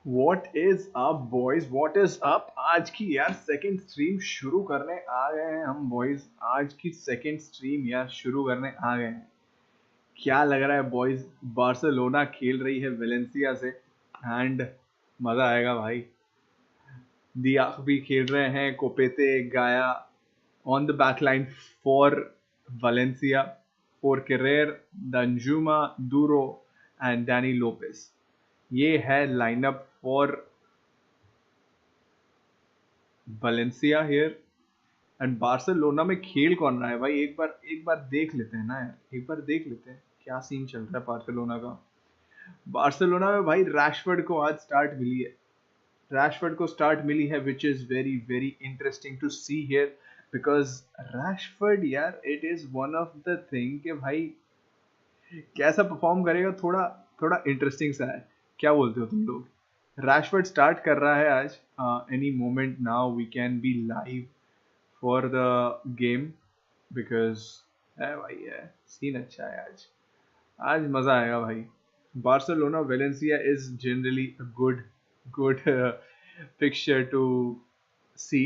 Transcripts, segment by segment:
What is up boys? What is up? आज की यार सेकंड स्ट्रीम शुरू करने आ गए हैं हम बॉयज। आज की सेकंड स्ट्रीम यार शुरू करने आ गए हैं। क्या लग रहा है बॉयज? बार्सिलोना खेल रही है वेलेंसिया से एंड मजा आएगा भाई। दियाख भी खेल रहे हैं, Copete, Gaya on the back line for Valencia, for Carrer, Danjuma, Duro and Dani Lopez. ये है lineup for Valencia here. And Barcelona में खेल कौन रहा है भाई? एक बार देख लेते हैं ना यार, एक बार देख लेते हैं क्या सीन चल रहा है बार्सिलोना का। बार्सिलोना में भाई रैशफोर्ड को आज स्टार्ट मिली है। रैशफोर्ड को स्टार्ट मिली है which is very very interesting to see here, because Rashford यार it is one of the thing कि भाई कैसा परफॉर्म करेगा, थोड़ा थोड़ा इंटरेस्टिंग सा है। क्या बोलते हो तुम लोग? रैशफोर्ड स्टार्ट कर रहा है आज। Any moment now we can be live for the game, because है भाई, है सीन अच्छा है आज। आज मजा आएगा भाई। Barcelona Valencia is generally a good good picture to see.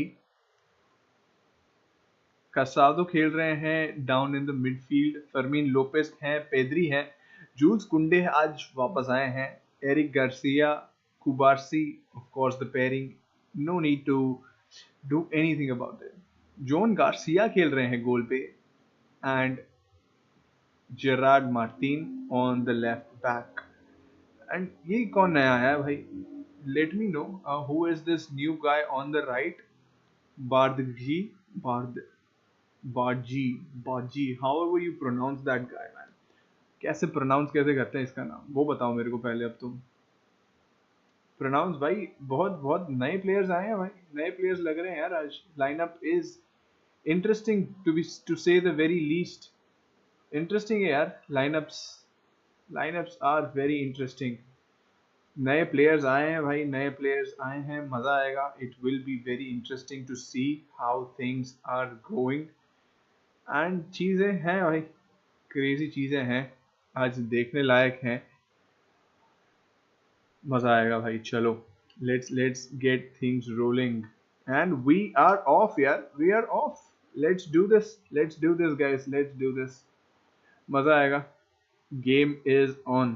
Casado खेल रहे हैं down in the midfield, Fermin Lopez हैं, पेद्री हैं, जूल्स कुंडे आज वापस आए हैं, Eric Garcia, Cubarsi, of course the pairing, no need to do anything about it. Joan Garcia खेल रहे हैं गोल पे and Gerard Martin on the left back. And ये कौन नया आया है भाई? Let me know who is this new guy on the right. Bardghji, Bardghji Bardghji, however you pronounce that guy man. कैसे pronounce कैसे करते हैं इसका नाम, वो बताओ मेरे को पहले। अब तुम प्रोनाउंस भाई। बहुत बहुत नए प्लेयर्स आए हैं भाई, नए प्लेयर्स लग रहे हैं यार आज। Lineup is interesting to say the very least. Interesting है यार lineups. Lineups are very interesting. नए प्लेयर्स आए हैं भाई, नए प्लेयर्स आए हैं, मजा आएगा। It will be very interesting to see how things are going. And चीजें हैं भाई, क्रेजी चीजें हैं आज, देखने लायक हैं। मजा आएगा भाई। चलो let's get things rolling and we are off यार, we are off. Let's do this guys, let's do this. मजा आएगा। Game is on.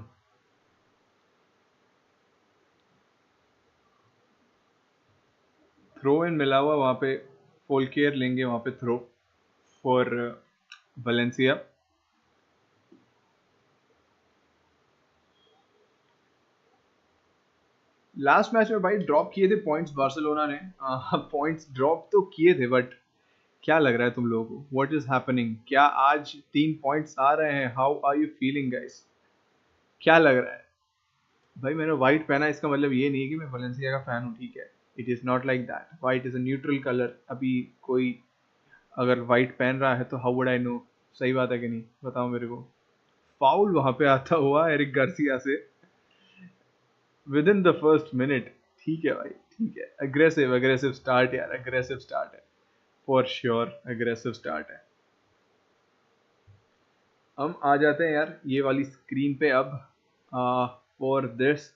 Throw in मिला हुआ वहां पे, फोल्केयर लेंगे वहां पे throw for Valencia. Last match में भाई ड्रॉप किए थे पॉइंट्स बार्सिलोना ने। पॉइंट्स ड्रॉप तो किए थे, बट क्या लग रहा है तुम लोगों को? What is happening? क्या आज 3 पॉइंट्स आ रहे हैं? How are you feeling guys? क्या लग रहा है भाई? मैंने व्हाइट पहना, इसका मतलब ये नहीं है कि मैं वलेंसिया का फैन हूँ, ठीक है? It is not like that. White is a neutral colour. अभी कोई अगर व्हाइट पहन रहा है तो हाउ वुड आई नो? सही बात है कि नहीं, बताओ मेरे को। फाउल वहां पे आता हुआ एरिक गार्सिया से with in the first minute. ठीक है भाई, ठीक है। अग्रेसिव अग्रेसिव स्टार्ट यार, अग्रेसिव स्टार्ट है फॉर श्योर, अग्रेसिव स्टार्ट है। हम आ जाते हैं यार ये वाली स्क्रीन पे अब फॉर दिस।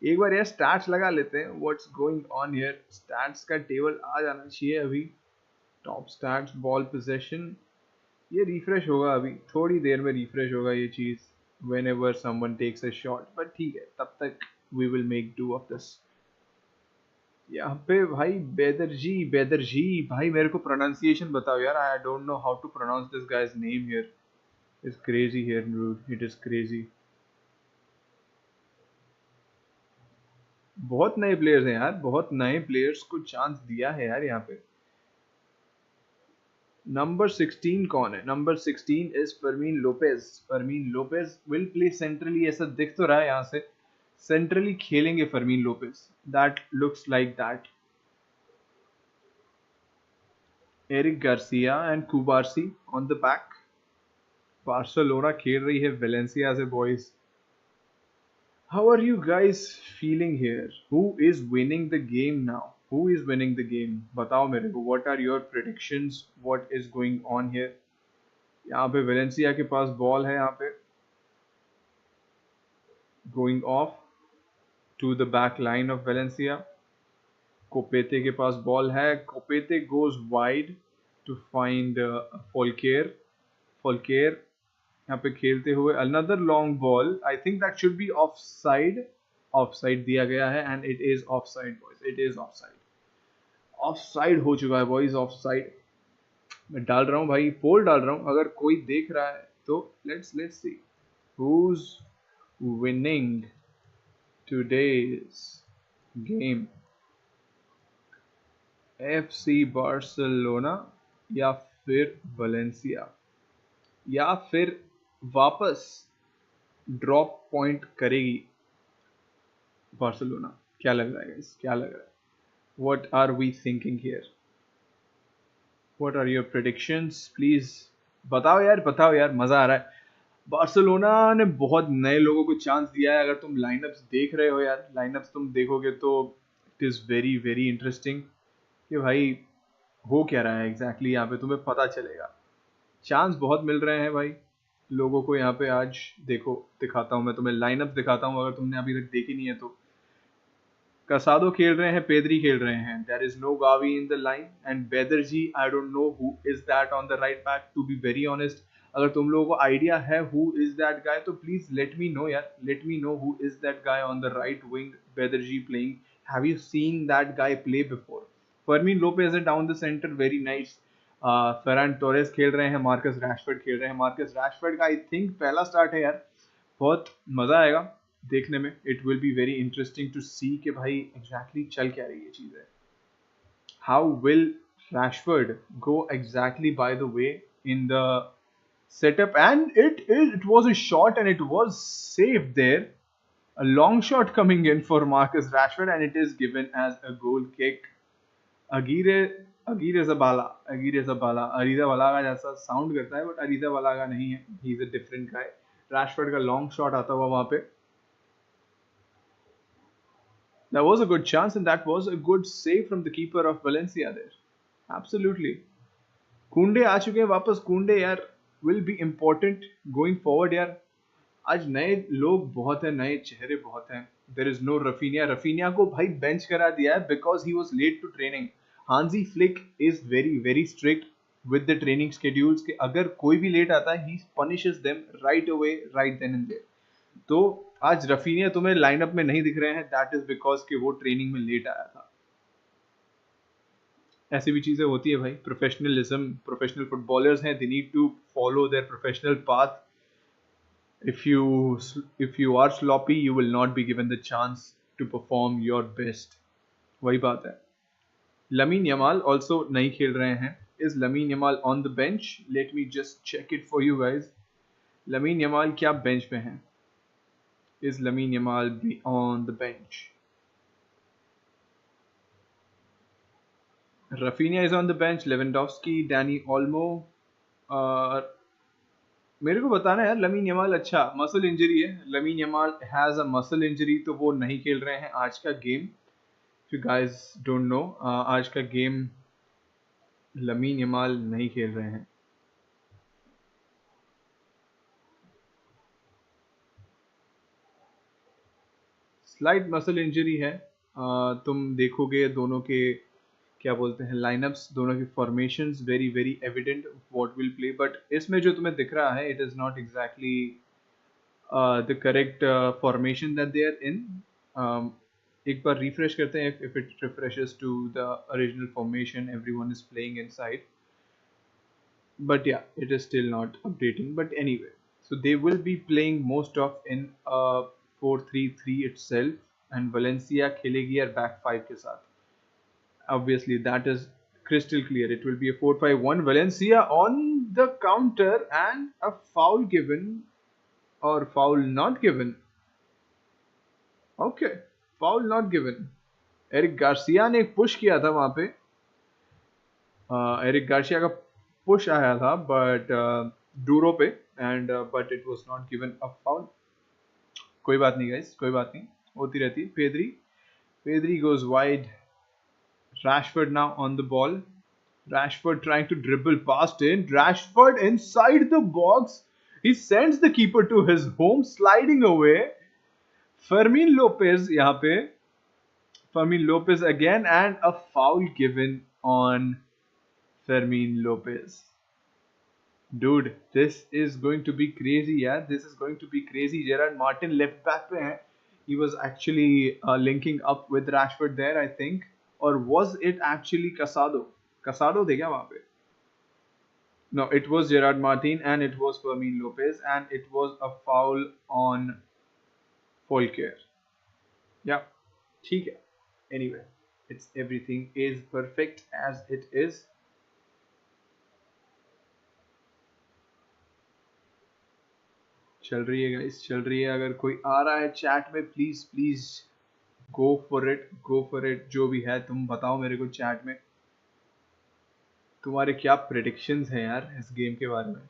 एक बार यार स्टैट्स लगा लेते हैं, what's going on here. Stats का टेबल आ जाना चाहिए अभी। टॉप स्टैट्स, बॉल पोजीशन, ये रिफ्रेश होगा अभी, थोड़ी देर में रिफ्रेश होगा ये चीज whenever someone takes a shot, but ठीक है, तब तक we will make do of this। यहाँ पे भाई बेदरजी भाई, मेरे को प्रोनाउंसिएशन बताओ यार। I don't know how to pronounce this guy's name here. It's crazy here dude, it is crazy. बहुत नए प्लेयर्स हैं यार, बहुत नए प्लेयर्स को चांस दिया है यार यहाँ पे। नंबर 16 कौन है? Number 16 is Fermin Lopez. Fermin Lopez will play centrally, ऐसा दिख तो रहा है यहाँ से। सेंट्रली खेलेंगे Fermin Lopez, that looks like that. Eric Garcia and Cubarsi on the back. Barcelona खेल रही है वेलेंसिया से boys. How are you guys feeling here? Who is winning the game now? Who is winning the game? बताओ मेरे को। What are your predictions? What is going on here? यहाँ पे Valencia के पास बॉल है, यहाँ पे going of to the back line of Valencia. कोपेते के पास बॉल है. कोपेते goes wide to find Folker यहाँ पे खेलते हुए. Another long ball. I think that should be offside. Offside दिया गया है and it is offside boys. It is offside. Offside हो चुका है boys. Offside. मैं डाल रहा हूँ भाई, पोल डाल रहा हूँ. अगर कोई देख रहा है तो let's see who's winning today's game. FC Barcelona या फिर वलेंसिया, या फिर वापस ड्रॉप पॉइंट करेगी बार्सिलोना? क्या लग रहा है गाइस, क्या लग रहा है? What are we thinking here? What are your predictions? Please बताओ यार, बताओ यार, मजा आ रहा है. बार्सिलोना ने बहुत नए लोगों को चांस दिया है. अगर तुम लाइनअप्स देख रहे हो यार, लाइनअप्स तुम देखोगे तो it is very very interesting कि भाई हो क्या रहा है एग्जैक्टली. यहाँ पे तुम्हें पता चलेगा. चांस बहुत मिल रहे हैं भाई लोगों को यहाँ पे. आज देखो, दिखाता हूँ मैं तुम्हें, लाइनअप दिखाता हूँ अगर तुमने अभी तक देखी नहीं है तो. कसादो खेल रहे हैं, पेद्री खेल रहे हैं. There is no Gavi in the line and Bardghji. I don't know who is that on the right back, to be very honest. अगर तुम लोगों को आइडिया है हु इज दैट गाय तो प्लीज लेट मी नो यार. Let me know who is that guy on the right wing. Bardghji playing. Have you seen that guy play before? Fermin Lopez है down the centre, very nice. Ferran Torres खेल रहे हैं, Marcus Rashford खेल रहे हैं. Marcus Rashford का I think पहला start है यार. बहुत मजा आएगा देखने में. It will be very interesting to see कि भाई एग्जैक्टली चल क्या रही है चीजें. How will Rashford go exactly by the way in the setup, and it was a shot and it was saved there. A long shot coming in for Marcus Rashford and it is given as a goal kick. Aguirre Zabala Arrizabalaga जैसा sound करता है but Arrizabalaga नहीं है. He is a different guy. Rashford का long shot आता हुआ वहां पे. That was a good chance and that was a good save from the keeper of Valencia there. Absolutely. कुंडे आ चुके हैं वापस. कुंडे यार will be important going forward यार. आज नए लोग बहुत हैं, नए चेहरे बहुत हैं. There is no Rafinha. Rafinha को भाई बेंच करा दिया है because he was late to training. Hansi Flick is very very strict with the training schedules कि अगर कोई भी लेट आता है he punishes them right away, right then and there. तो आज रफीनिया तुम्हें लाइनअप में नहीं दिख रहे हैं, that is because कि वो ट्रेनिंग में लेट आया था. ऐसी भी चीजें होती है भाई. प्रोफेशनलिज्म, प्रोफेशनल फुटबॉलर्स हैं, they need to follow their professional path. if you are sloppy you will not be given the chance to perform your best. वही बात है. लमीन यमाल also नहीं खेल रहे हैं. is Lamine Yamal on the bench? let me just check it for you guys. Lamine Yamal क्या bench पे हैं? is Lamine Yamal be on the bench? Rafinha is on the bench. Lewandowski, Dani Olmo. मेरे को बताना यार, lamin Yamal अच्छा muscle injury है. Lamin Yamal has a muscle injury तो वो नहीं खेल रहे हैं आज का game. If you guys don't know, आज का गेम लमीन यमाल नहीं खेल रहे हैं. स्लाइट मसल इंजरी है. तुम देखोगे दोनों के क्या बोलते हैं लाइनअप्स, दोनों की formations very very evident what will play. But इसमें जो तुम्हें दिख रहा है it is not exactly the correct formation that they are in. एक बार रिफ्रेश करते हैं. If it refreshes to the original formation everyone is playing inside. But yeah it is still not updating. But anyway, so they will be playing most of in 4-3-3 itself and Valencia खेलेगी यार back 5 के साथ. Obviously that is crystal clear. It will be a 4-5-1. Valencia on the counter and a foul given or foul not given. Okay, foul not given. Eric Garcia ने एक push किया था वहां पे. एरिक गार्सिया का push आया था but डूरो पे and but it was not given a foul. कोई बात नहीं गाइस, कोई बात नहीं, होती रहती है. Pedri goes wide. Rashford now on the ball. Rashford trying to dribble past in. Rashford inside the box. He sends the keeper to his home, sliding away. फर्मीन Lopez यहाँ पे, Fermin Lopez again, and a foul given on Fermin Lopez. Dude, this is going to be crazy, yeah. This is going to be crazy. Gerard Martin left back पे है. He was actually linking up with Rashford there, I think. Or was it actually Casado? Casado थे क्या वहाँ पे? No, it was Gerard Martin and it was Fermin Lopez and it was a foul on Folker. Yeah, ठीक है. Anyway, it's everything is perfect as it is. चल रही है guys, चल रही है. अगर कोई आ रहा है चैट में, please please go for it, go for it. जो भी है तुम बताओ मेरे को चैट में, तुम्हारे क्या प्रेडिक्शंस हैं यार इस गेम के बारे में.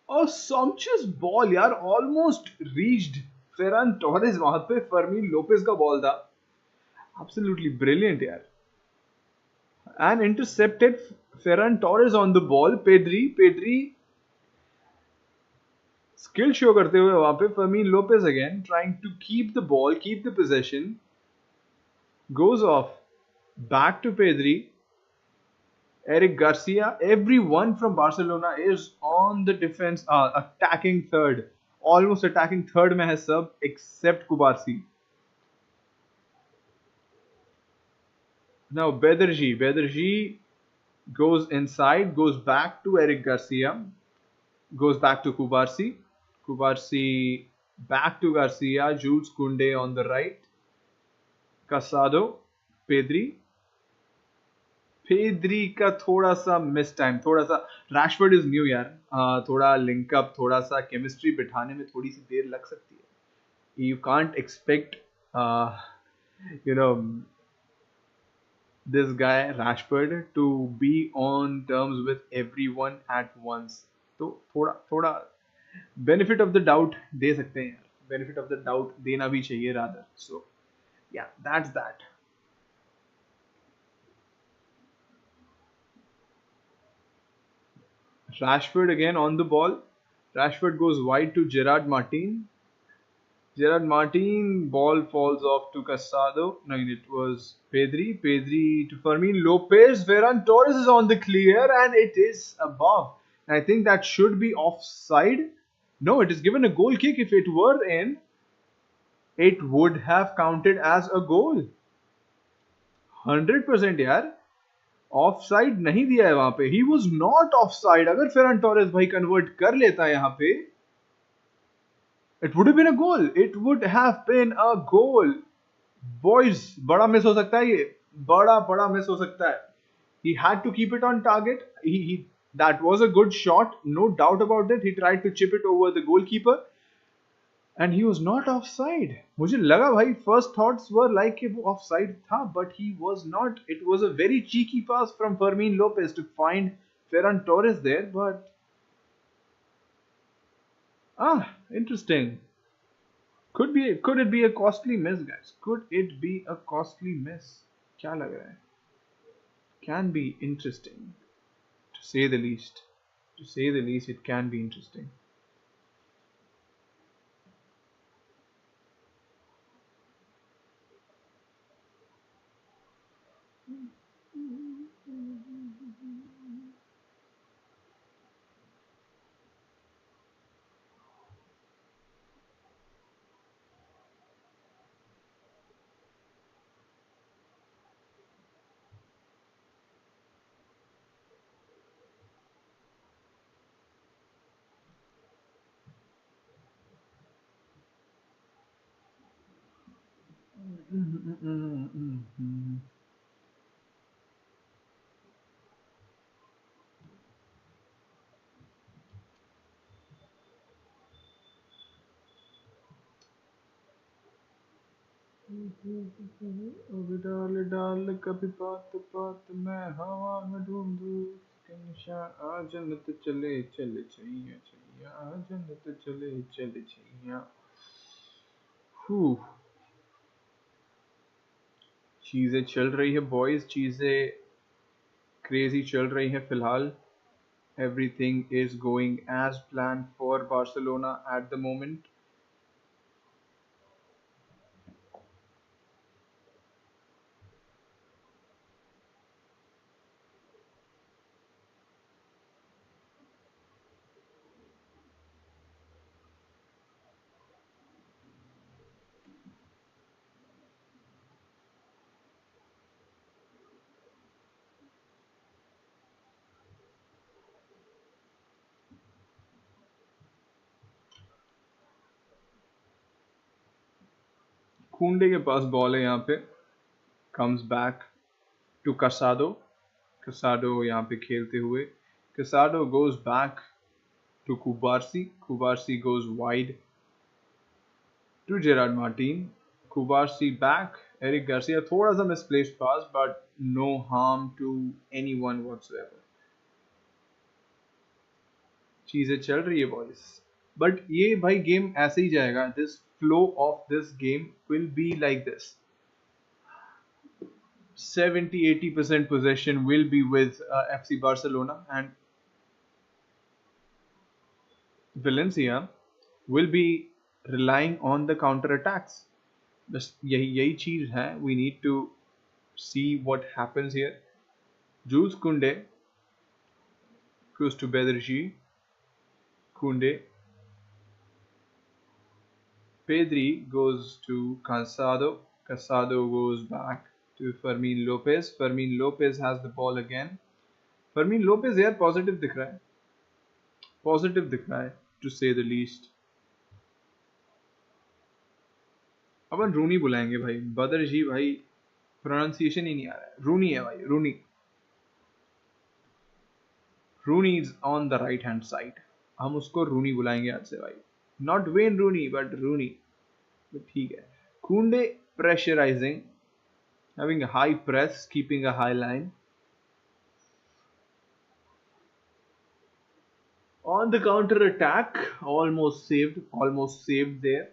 और सॉम्चस बॉल यार, ऑलमोस्ट रीच्ड फेरन टोरेस. वहां पे फर्मीन लोपेज का बॉल था. एब्सोल्युटली ब्रिलियंट यार. And intercepted Ferran Torres on the ball. Pedri skill show करते हुए वहां पे. फर्मीन Lopez again trying to keep the ball, keep the position. Goes off back to Pedri. Eric Garcia, everyone from Barcelona is on the defense, attacking third, almost attacking third में है सब except Kubarsi. Now Bederji goes inside, goes back to Eric Garcia, goes back to Kubarsi back to Garcia. Jules Koundé on the right, Casado, Pedri का थोड़ा सा miss time, थोड़ा सा. Rashford is new यार, थोड़ा लिंकअप, थोड़ा सा chemistry बिठाने में थोड़ी सी देर लग सकती है. You can't expect you know this guy Rashford to be on terms with everyone at once. तो थोड़ा बेनिफिट ऑफ द डाउट दे सकते हैं यार. बेनिफिट ऑफ द डाउट देना भी चाहिए रादर. सो या that's that. Rashford again on the ball. Rashford goes wide to Gerard Martin. Gerard Martin, ball falls off to Casado. No, it was Pedri. Pedri to Fermin Lopez. Ferran Torres is on the clear and it is above. And I think that should be offside. No, it is given a goal kick. If it were in, it would have counted as a goal. 100% यार. Of side नहीं दिया है वहां पे. He was not of side. अगर फेरन Torres भाई convert कर लेता है यहाँ पे, it would have been a goal. It would have been a goal. Boys, बड़ा मिस हो सकता है ये, बड़ा मिस हो सकता है. He had to keep it on target. That was a good shot, no doubt about it. He tried to chip it over the goalkeeper and he was not offside. मुझे लगा भाई, first thoughts were like कि वो offside था, but he was not. It was a very cheeky pass from Fermin Lopez to find Ferran Torres there, but interesting. Could it be a costly miss, guys? Could it be a costly miss? क्या लग रहा है? Can be interesting, to say the least. To say the least, it can be interesting. डाल कभी बात बात में हवा में ढूंढूं के निशान. आ जन्नत चले चले छैया छैया, आ जन्नत चले चले छैया. चीजें चल रही है बॉयज, चीजें क्रेजी चल रही है फिलहाल. Everything is going as planned for Barcelona at the moment. कुंडे के पास बॉल है यहाँ पे, comes back to Casado, Casado यहाँ पे खेलते हुए, Casado goes back to Cubarsi, Cubarsi goes wide to Gerard Martin, Cubarsi back, Eric Garcia, थोड़ा सा misplaced pass but no harm to anyone whatsoever. चीजें चल रही है बॉयज, बट ये भाई गेम ऐसे ही जाएगा, this flow of this game will be like this, 70-80% possession will be with FC Barcelona, and Valencia will be relying on the counter attacks. बस यही चीज है, we need to see what happens here. Jules Koundé goes to Bederji, Koundé, Pedri goes to Cansado, Casado goes back to Fermin Lopez, Fermin Lopez has the ball again, Fermin Lopez यार positive दिख रहा है, positive दिख रहा है to say the least. अपन रूनी बुलाएंगे भाई, बदर जी भाई प्रोनाउंसिएशन ही नहीं आ रहा है, रूनी है भाई, Roony, Roony is on the right hand side, हम उसको रूनी बुलाएंगे आज से भाई, not Wayne Rooney but Roony, ठीक है। Kounde pressurising, having a high press, keeping a high line. On the counter attack, almost saved there.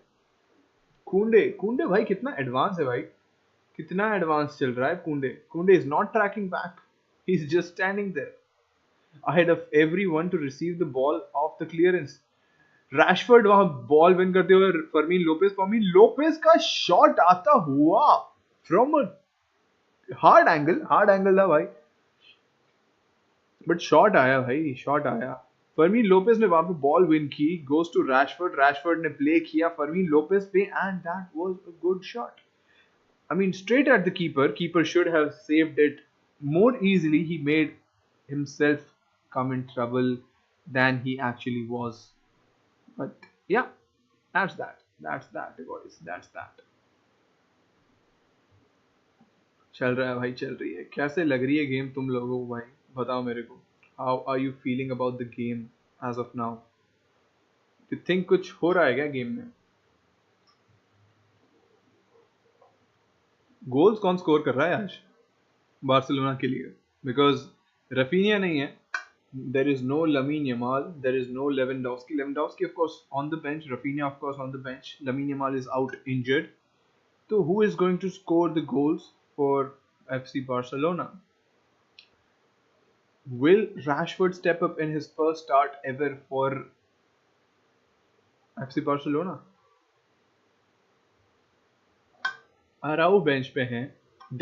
कुंडे भाई कितना एडवांस है भाई, कितना एडवांस चल रहा है Kounde, Kounde is not tracking back, he is just standing there ahead of everyone to receive the ball off the clearance. Rashford वहां बॉल विन करते हुए, फर्मीन लोपेज का शॉट आता हुआ फ्रॉम हार्ड एंगल था भाई, बट शॉट आया भाई, शॉट आया। फर्मीन लोपेज ने वहां पे बॉल विन की, गोज टू रैशफोर्ड ने प्ले किया फर्मीन लोपेज पे, and that was a good shot. I mean straight at the keeper should have saved it more easily. He made himself come in trouble than he actually was. But yeah, that's that boys, that's that. चल रहा है भाई, चल रही है। कैसे लग रही है गेम तुम लोगों को भाई, बताओ मेरे को। How are you feeling about the game as of now? You think कुछ हो रहा है क्या गेम में? गोल्स कौन स्कोर कर रहा है आज बार्सिलोना के लिए? बिकॉज रफीनिया नहीं है, there is no Lamine Yamal, there is no Lewandowski of course on the bench, Rafinha of course on the bench, Lamine Yamal is out injured. So who is going to score the goals for FC Barcelona? Will Rashford step up in his first start ever for FC Barcelona? Arau bench पे हैं,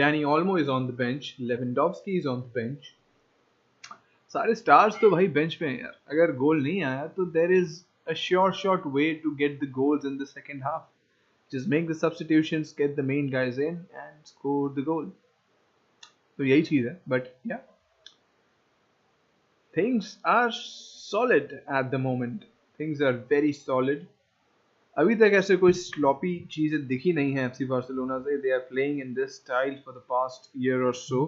Dani Olmo is on the bench, Lewandowski is on the bench. सारे stars तो भाई bench पे हैं यार। अगर गोल नहीं आया तो there is a sure way to get the goals in the second half. Just make the substitutions, get the main guys in and score the goal. तो यही चीज है। But yeah things are solid at the moment, things are very solid. अभी तक ऐसे कोई sloppy चीजें दिखी नहीं है एफसी बार्सिलोना से। They are playing in this style for the past year or so,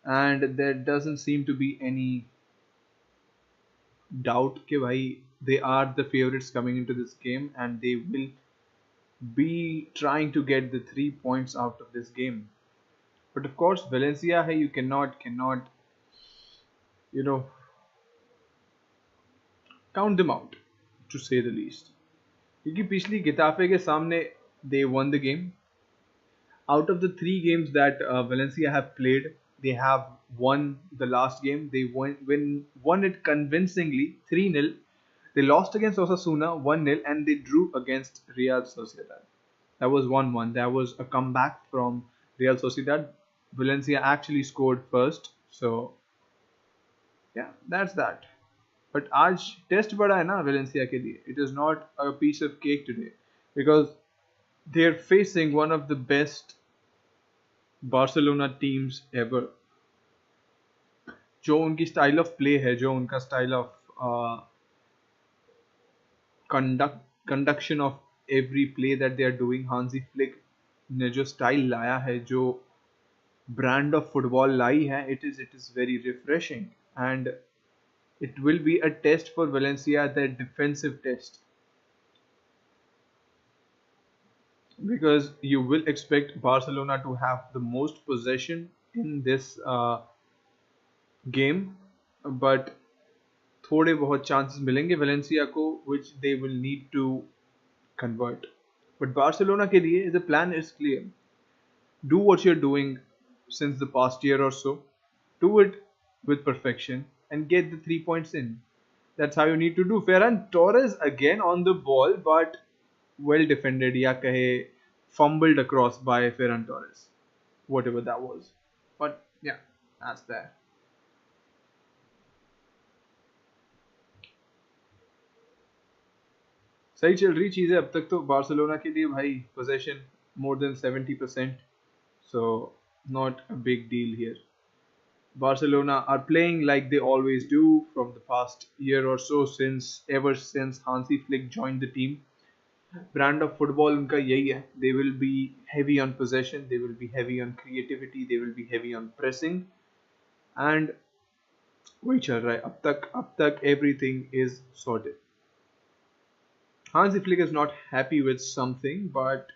and there doesn't seem to be any doubt कि भाई they are the favorites coming into this game and they will be trying to get the 3 points out of this game. But of course Valencia है, you cannot you know count them out to say the least, क्योंकि पिछली गिताफे के सामने they won the game. Out of the 3 games that Valencia have played, they have won the last game. They won it convincingly 3-0. They lost against Osasuna 1-0 and they drew against Real Sociedad. That was 1-1. That was a comeback from Real Sociedad. Valencia actually scored first. So yeah, that's that. But आज test बड़ा है ना Valencia के लिए. It is not a piece of cake today because they are facing one of the best Barcelona teams ever. जो उनकी style of play है, जो उनका style of conduction of every play that they are doing, Hansi Flick ने जो style लाया है, जो brand of football लाई है, it is very refreshing, and it will be a test for Valencia, the defensive test, because you will expect Barcelona to have the most possession in this game, but थोड़े बहुत chances मिलेंगे Valencia को, which they will need to convert. But Barcelona के लिए the plan is clear. Do what you're doing since the past year or so. Do it with perfection and get the 3 points in. That's how you need to do. Ferran Torres again on the ball, but well defended, या कहे fumbled across by Ferran Torres, whatever that was. But yeah, that's that. सही चल रही चीज़ें अब तक तो Barcelona के लिए भाई. Possession more than 70%, so not a big deal here. Barcelona are playing like they always do from the past year or so, ever since Hansi Flick joined the team. Brand of football उनका यही है. They will be heavy on possession, they will be heavy on creativity, they will be heavy on pressing, and वही चल रहा है अब तक everything is sorted. Hansi Flick is not happy with something, but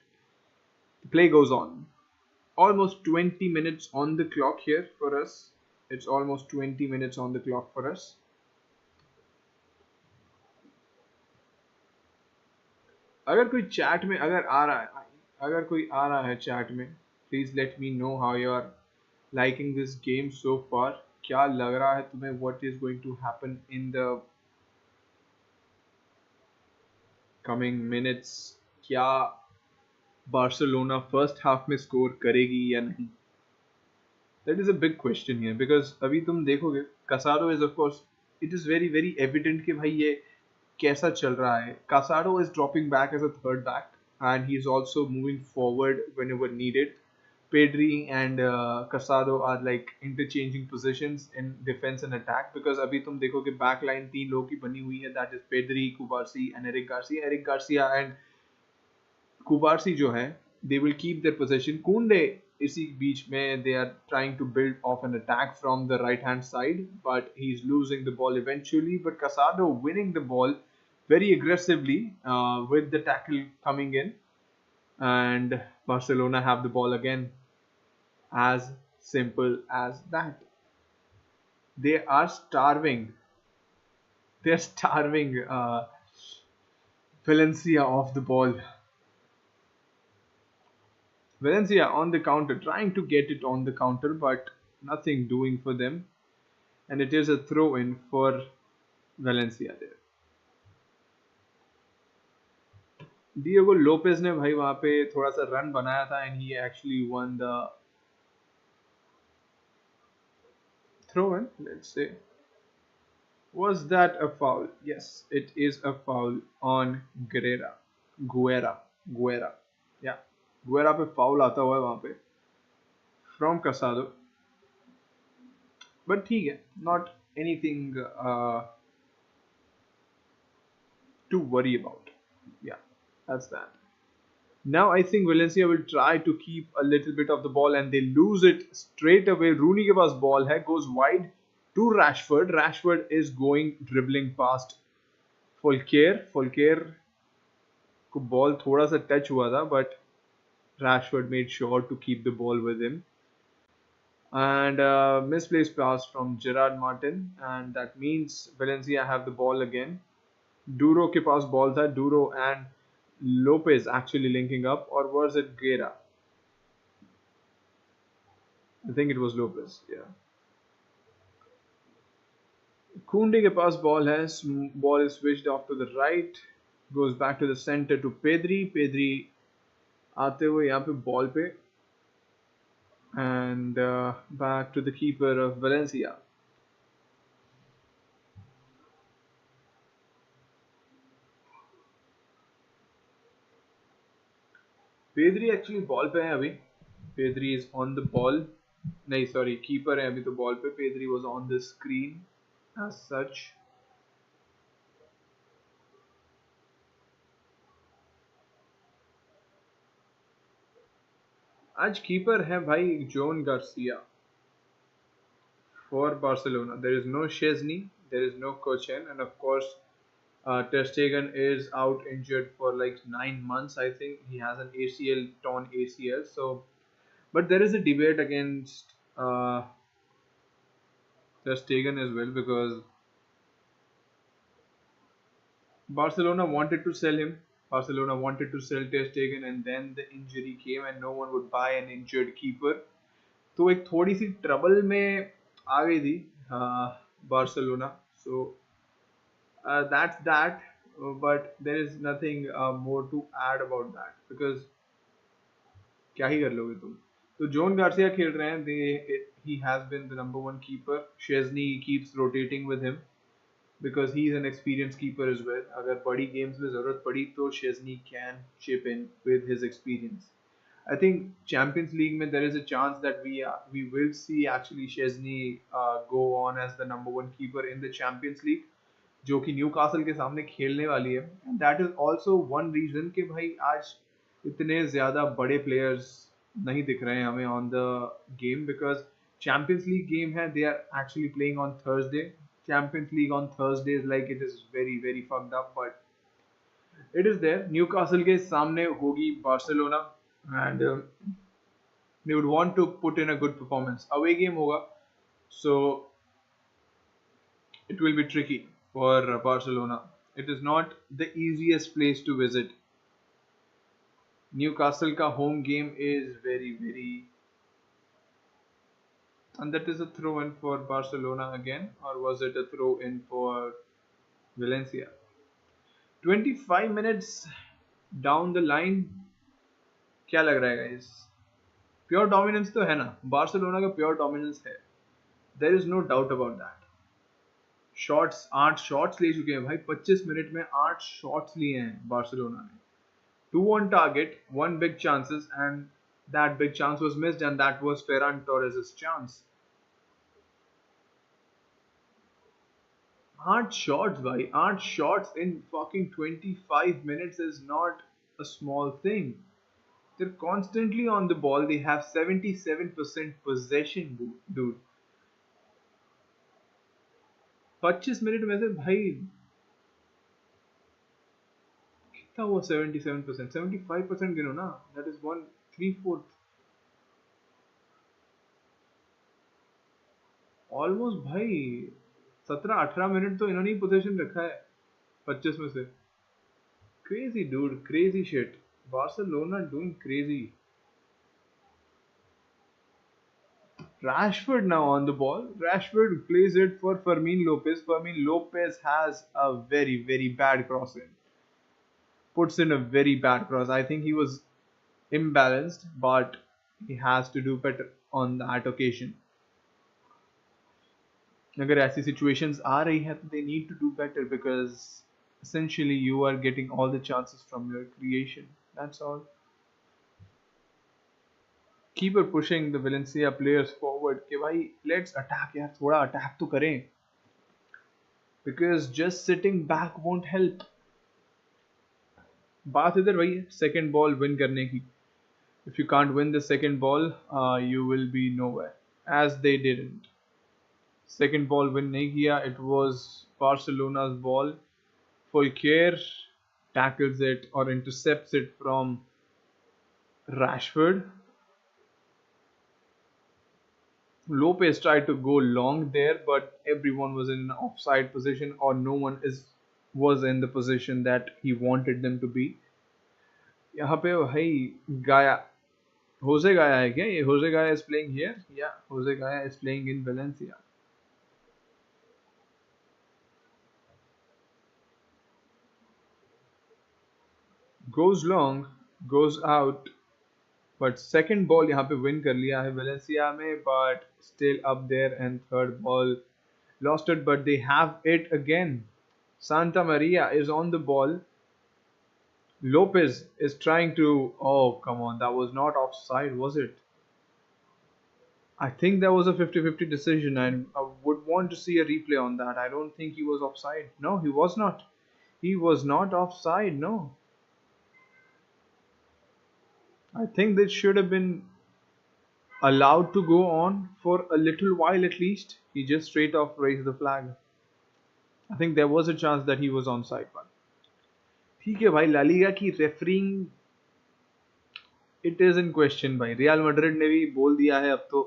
the play goes on. Almost 20 minutes on the clock here for us. It's almost 20 minutes on the clock for us. अगर कोई chat में अगर कोई आ रहा है चैट में, please let me know how you are liking this game so far. क्या लग रहा है तुम्हें? What is going to happen in the coming minutes? क्या बार्सिलोना फर्स्ट हाफ में स्कोर करेगी या नहीं? That is a big question here, because अभी तुम देखोगे Casado is of course, it is very very evident कि भाई ये कैसा चल रहा है. Casado is dropping back as a third back, and he's also moving forward whenever needed. Pedri and Casado are like interchanging positions in defense and attack, because अभी तुम देखोगे बैक लाइन 3 लोगों की बनी हुई है, that is Pedri, Cubarsí and Eric Garcia. Eric Garcia and Cubarsí जो है, they will keep their possession. Koundé इसी बीच में they are trying to build off an attack from the right hand side, but he's losing the ball eventually. But Casado winning the ball very aggressively with the tackle coming in, and Barcelona have the ball again. As simple as that. They are starving. They're starving Valencia off the ball. Valencia on the counter, trying to get it on the counter, but nothing doing for them. And it is a throw in for Valencia there. Diego Lopez ने भाई वहाँ पे थोड़ा सा run बनाया था, and he actually won the throw in, let's say. Was that a foul? Yes, it is a foul on Guerra. Yeah, Guerra पे foul आता हुआ है वहाँ पे from Casado. But ठीक है, not anything to worry about. Yeah, that's that. Now I think Valencia will try to keep a little bit of the ball, and they lose it straight away. Rooney के पास ball है, goes wide to Rashford. Rashford is going dribbling past Folker को ball थोड़ा सा touch हुआ था, but Rashford made sure to keep the ball with him. And misplaced pass from Gerard Martin, and that means Valencia have the ball again. Duro के पास ball था, Duro and Lopez actually linking up, or was it Guerra? I think it was Lopez, yeah. Koundé के पास ball है, ball is switched off to the right, goes back to the center to Pedri. Pedri आते हुए यहाँ पे ball पे, and back to the keeper of Valencia. Pedri actually ball पे है अभी. Pedri is on the ball. नहीं sorry, keeper है अभी तो ball पे. Pedri was on the screen as such. आज कीपर है भाई zone Garcia for Barcelona. There is no Chesney, there is no Kochen, and of course, Ter Stegen is out injured for like 9 months. I think he has an ACL, torn ACL. So, but there is a debate against Ter Stegen as well because Barcelona wanted to sell him. Barcelona wanted to sell Ter Stegen, and then the injury came, and no one would buy an injured keeper. तो एक थोड़ी सी trouble में आ गई थी Barcelona. So that's that. But there is nothing more to add about that because क्या ही कर लोगे तुम. तो जोन गार्सिया खेल रहे हैं. He has been the number one keeper. Chesney keeps rotating with him because he's an experienced keeper as well. अगर बड़ी games में ज़रूरत पड़ी तो Chesney can chip in with his experience. I think Champions League में there is a chance that we will see actually Chesney go on as the number one keeper in the Champions League जो कि Newcastle के सामने खेलने वाली है. And that is also one reason कि भाई आज इतने ज़्यादा बड़े प्लेयर्स नहीं दिख रहे हैं हमें on the game because Champions League game है. They are actually playing on Thursday. Champions League on Thursday is like it is very very fucked up but it is there. Newcastle के सामने होगी Barcelona and they would want to put in a good performance. Away game होगा, so it will be tricky for Barcelona. It is not the easiest place to visit. Newcastle का home game is very very, and that is a throw in for Barcelona again, or was it a throw in for Valencia? 25 minutes down the line. क्या लग रहा है guys? Pure dominance तो है ना. Barcelona का pure dominance है. There is no doubt about that. Shots 8 shots ले चुके हैं भाई. 25 मिनट में 8 शॉट्स लिए हैं बार्सिलोना ने. 2 on target, 1 big chances and that big chance was missed and that was Ferran Torres' chance. 8 shots भाई. 8 shots in fucking 25 minutes is not a small thing. They're constantly on the ball. They have 77% possession, dude. 25 minute में से भाई कितना हुआ? 77%. 75% गिनो ना. That is 1/3 almost भाई. 17-18 minute तो इन्होंने ही पोजीशन रखा है 25 में से. Crazy dude, crazy shit. Barcelona doing crazy. Rashford now on the ball. Rashford plays it for Fermin Lopez. Fermin Lopez has a very very bad cross in. Puts in a very bad cross. I think he was imbalanced, but he has to do better on that occasion. अगर ऐसी situations आ रही है तो they need to do better because essentially you are getting all the chances from your creation. That's all. Keeper pushing the Valencia players forward कि भाई let's attack यार. थोड़ा attack तो करें because just sitting back won't help. बात इधर वही है second ball win करने की. If you can't win the second ball, you will be nowhere. As they didn't. Second ball win नहीं किया. It was Barcelona's ball. Fulquier tackles it or intercepts it from Rashford. Lopez tried to go long there, but everyone was in an offside position or no one was in the position that he wanted them to be. यहाँ पे भाई गाया, Jose Gaya है क्या ये? Jose Gaya is playing here? Yeah, Jose Gaya is playing in Valencia. Goes long, goes out. But second ball यहाँ पे win कर लिया है Valencia में, but still up there. And third ball lost it, but they have it again. Santa Maria is on the ball. Lopez is trying to, oh come on, that was not offside, was it? I think that was a 50-50 decision and I would want to see a replay on that. I don't think he was offside. No, he was not. He was not offside, no. I think this should have been allowed to go on for a little while at least. He just straight off raised the flag. I think there was a chance that he was onside, but ठीक है भाई, La Liga की refereeing it is in question भाई. Real Madrid ने भी बोल दिया है अब तो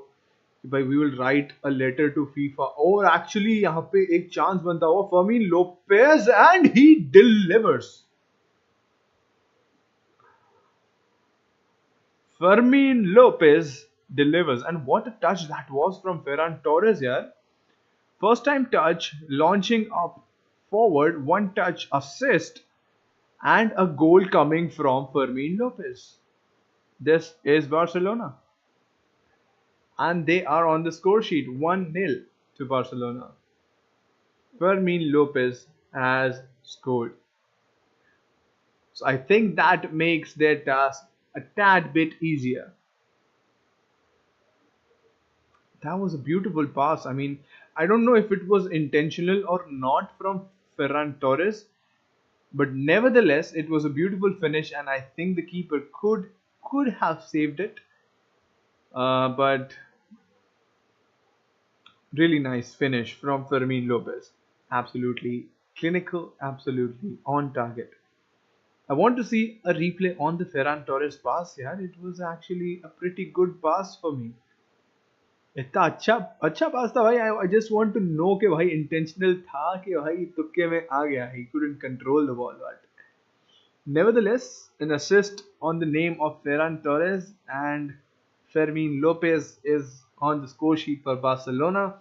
कि भाई we will write a letter to FIFA. और एक्चुअली यहाँ पे एक चांस बनता हुआ Fermin Lopez and he delivers. Fermin Lopez delivers, and what a touch that was from Ferran Torres here. First time touch, launching up forward, one touch assist, and a goal coming from Fermin Lopez. This is Barcelona, and they are on the score sheet 1-0 to Barcelona. Fermin Lopez has scored. So I think that makes their task a tad bit easier. That was a beautiful pass. I mean, I don't know if it was intentional or not from Ferran Torres, but nevertheless, it was a beautiful finish, and I think the keeper could have saved it. But really nice finish from Fermin Lopez. Absolutely clinical, absolutely on target. I want to see a replay on the Ferran Torres pass. Yeah, it was actually a pretty good pass for me. इतना अच्छा पास था भाई. I just want to know कि भाई intentional था कि भाई तुक्के में आ गया. He couldn't control the ball, but nevertheless an assist on the name of Ferran Torres, and Fermin Lopez is on the score sheet for Barcelona,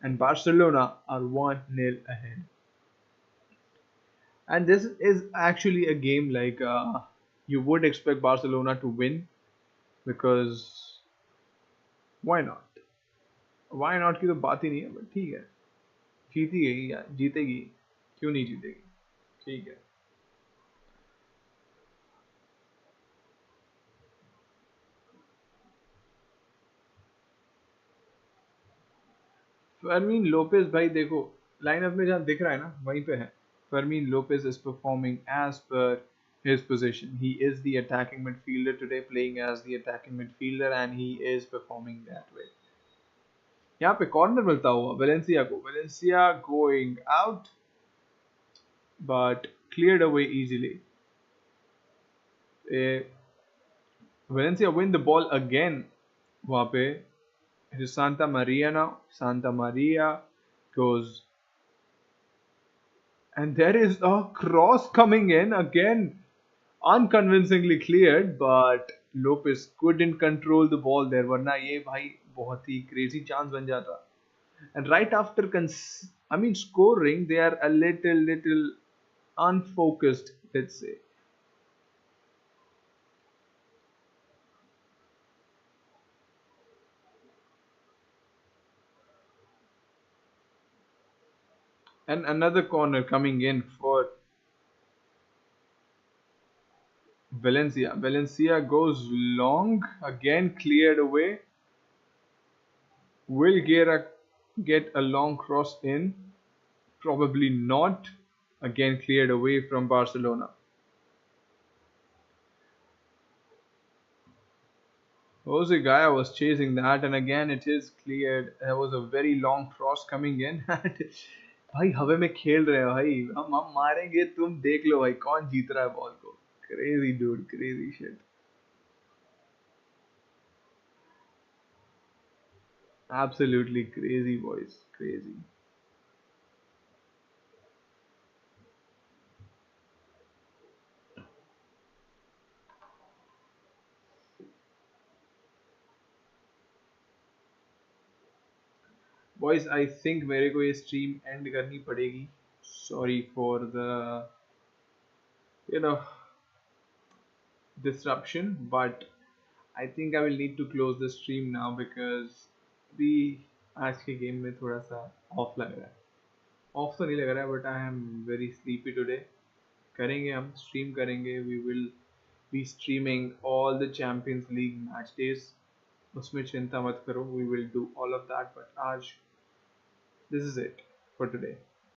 and Barcelona are 1-0 ahead. And this is actually a game like you would expect Barcelona to win, because why not? Why not की तो बात ही नहीं है, but ठीक है, जीती गई यार, जीतेगी, क्यों नहीं जीतेगी, ठीक है. फर्मीन लोपेज भाई देखो लाइनअप में जहाँ दिख रहा है ना वहीं पे है. Fermin Lopez is performing as per his position. He is the attacking midfielder today, playing as the attacking midfielder, and he is performing that way. यहाँ पे कॉर्नर मिलता हुआ वेलेंसिया को. Valencia going out but cleared away easily. Valencia win the ball again. वहाँ पे it is Santa Maria now. Santa Maria goes, and there is a cross coming in again, unconvincingly cleared, but Lopez couldn't control the ball there. वरना ये भाई बहुत ही crazy chance बन जाता. And right after scoring, they are a little unfocused, let's say. And another corner coming in for Valencia. Valencia goes long, again cleared away. Will Guerra get a long cross in? Probably not. Again cleared away from Barcelona. Jose Gaya was chasing that, and again it is cleared. There was a very long cross coming in. भाई हवे में खेल रहे हैं भाई, हम मारेंगे, तुम देख लो भाई कौन जीत रहा है बॉल को. Crazy dude, crazy shit. Absolutely crazy, boys, crazy. Boys, I think मेरे को ये stream end करनी पड़ेगी. Sorry for the disruption, but I think I will need to close the stream now because अभी आज के गेम में थोड़ा सा ऑफ लग रहा है. ऑफ तो नहीं लग रहा है, but I am very sleepy today. करेंगे, हम स्ट्रीम करेंगे. We will be streaming all the champions league match days. उसमें चिंता मत करो, we will do all of that. But आज this is it for today.